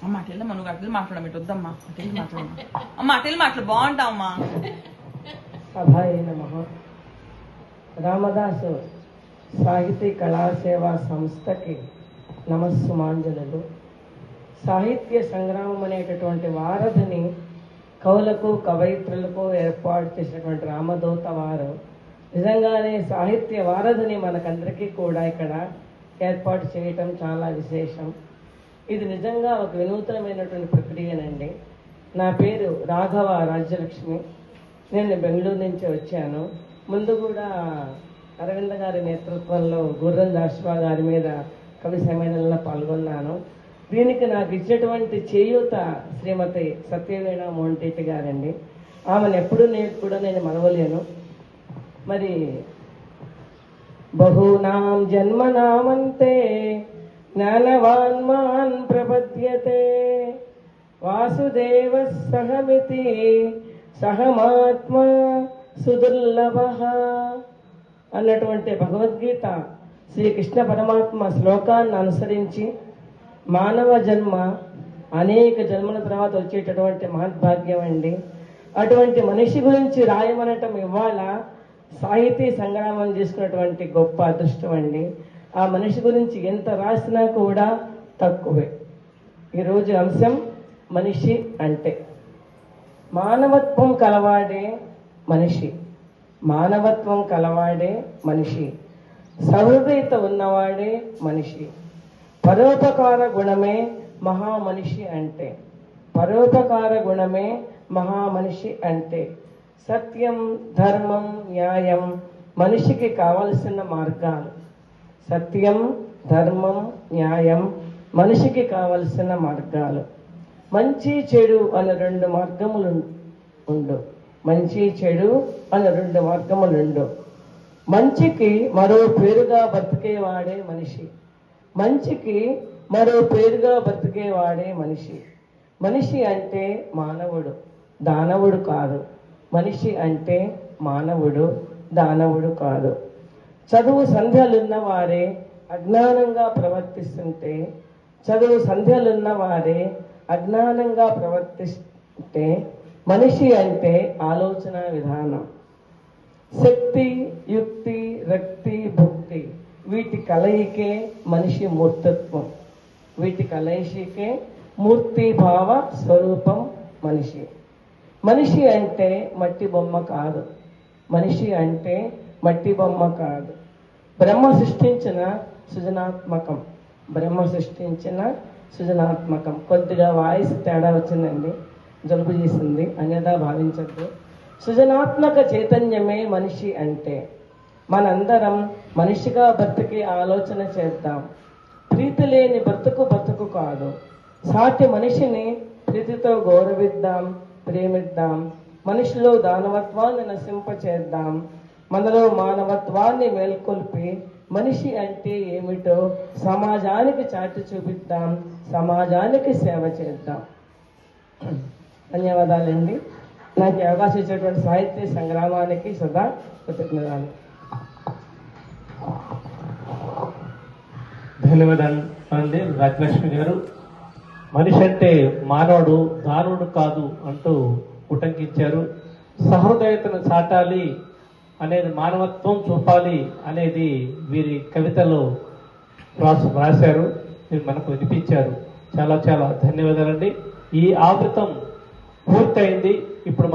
అమ్మ అటెళ్ళమ్మా, నువ్వు అటెళ్ళి మాట్లాడమేటి వద్దమ్మా, అటెళ్ళి మాట్లాడమ్మా. అమ్మ అటెళ్ళి మాట్లాడు, బాగుంటావమ్మా. సభాయ నమః. రామదాసు సాహితీ కళాసేవా సంస్థకి నమస్సుమాంజలు. సాహిత్య సంగ్రామం అనేటటువంటి వారధిని కవులకు కవయిత్రులకు ఏర్పాటు చేసినటువంటి రామదూత వారు నిజంగానే సాహిత్య వారధిని మనకందరికీ కూడా ఇక్కడ ఏర్పాటు చేయటం చాలా విశేషం. ఇది నిజంగా ఒక వినూతనమైనటువంటి ప్రక్రియనండి. నా పేరు రాఘవ రాజ్యలక్ష్మి. నేను బెంగళూరు నుంచి వచ్చాను. ముందు కూడా అరవింద గారి నేతృత్వంలో గుర్రం జాషువా గారి మీద కవి సమ్మేళనంలో పాల్గొన్నాను. దీనికి నాకు ఇచ్చినటువంటి చేయూత శ్రీమతి సత్యవేణ మోంటేటి గారండి. ఆమెను ఎప్పుడూ నేను మరవలేను. మరి బహూనాం జన్మనామంతే జ్ఞానవాన్మాన్ ప్రపద్యతే వాసుదేవ సహమితి సహమాత్మ సుదుర్లభ అన్నటువంటి భగవద్గీత శ్రీకృష్ణ పరమాత్మ శ్లోకాన్ని అనుసరించి మానవ జన్మ అనేక జన్మల తర్వాత వచ్చేటటువంటి మహద్భాగ్యం అండి. అటువంటి మనిషి గురించి రాయమనటం ఇవాళ సాహితీ సంగ్రామం చేసుకున్నటువంటి గొప్ప అదృష్టం అండి. ఆ మనిషి గురించి ఎంత రాసినా కూడా తక్కువే. ఈరోజు అంశం మనిషి అంటే మానవత్వం కలవాడే మనిషి, మానవత్వం కలవాడే మనిషి, సహృదయత ఉన్నవాడే మనిషి, పరోపకార గుణమే మహామనిషి అంటే, పరోపకార గుణమే మహామనిషి అంటే. సత్యం, ధర్మం, న్యాయం మనిషికి కావలసిన మార్గాలు. సత్యం, ధర్మం, న్యాయం మనిషికి కావలసిన మార్గాలు. మంచి చెడు అనే రెండు మార్గములు ఉండు. మంచి చెడు అనే రెండు మార్గములుండు. మంచికి మరో పేరుగా బతికేవాడే మనిషి, మంచికి మరో పేరుగా బ్రతికేవాడే మనిషి. మనిషి అంటే మానవుడు, దానవుడు కాదు. మనిషి అంటే మానవుడు, దానవుడు కాదు. చదువు సంధ్యలున్న వారే అజ్ఞానంగా ప్రవర్తిస్తుంటే, చదువు సంధ్యలున్న వారే అజ్ఞానంగా ప్రవర్తిస్తుంటే మనిషి అంటే ఆలోచన విధానం. శక్తి, యుక్తి, రక్తి, భక్తి వీటి కలయికే మనిషి మూర్తత్వం. వీటి కలయికే మూర్తి భావ స్వరూపం మనిషి. మనిషి అంటే మట్టి బొమ్మ కాదు. మనిషి అంటే మట్టి బొమ్మ కాదు. బ్రహ్మ సృష్టించిన సృజనాత్మకం. బ్రహ్మ సృష్టించిన సృజనాత్మకం. కొద్దిగా వాయిస్ తేడా వచ్చిందండి, జలుబు చేసింది, అన్యదా భావించద్దు. సృజనాత్మక చైతన్యమే మనిషి అంటే. మనందరం మనిషిగా బ్రతికే ఆలోచన చేద్దాం. ప్రీతి లేని బ్రతుకు కాదు. సాటి మనిషిని ప్రీతితో గౌరవిద్దాం, ప్రేమిద్దాం. మనిషిలో దానవత్వాన్ని నశింపచేద్దాం. మనలో మానవత్వాన్ని మేల్కొల్పి మనిషి అంటే ఏమిటో సమాజానికి చాటి చూపిద్దాం, సమాజానికి సేవ చేద్దాం. ధన్యవాదాలండి. నాకు అవకాశం ఇచ్చినటువంటి సాహిత్య సంగ్రామానికి సదా కృతజ్ఞతలు. ధన్యవాదాలు అండి రాజలక్ష్మి గారు. మనిషి అంటే మానవుడు, దానవుడు కాదు అంటూ ఉటంకించారు. సహృదయతను చాటాలి అనేది, మానవత్వం చూపాలి అనేది వీరి కవితలో రాశారు, మీరు మనకు వినిపించారు. చాలా చాలా ధన్యవాదాలండి. ఈ ఆవృతం పూర్తయింది. ఇప్పుడు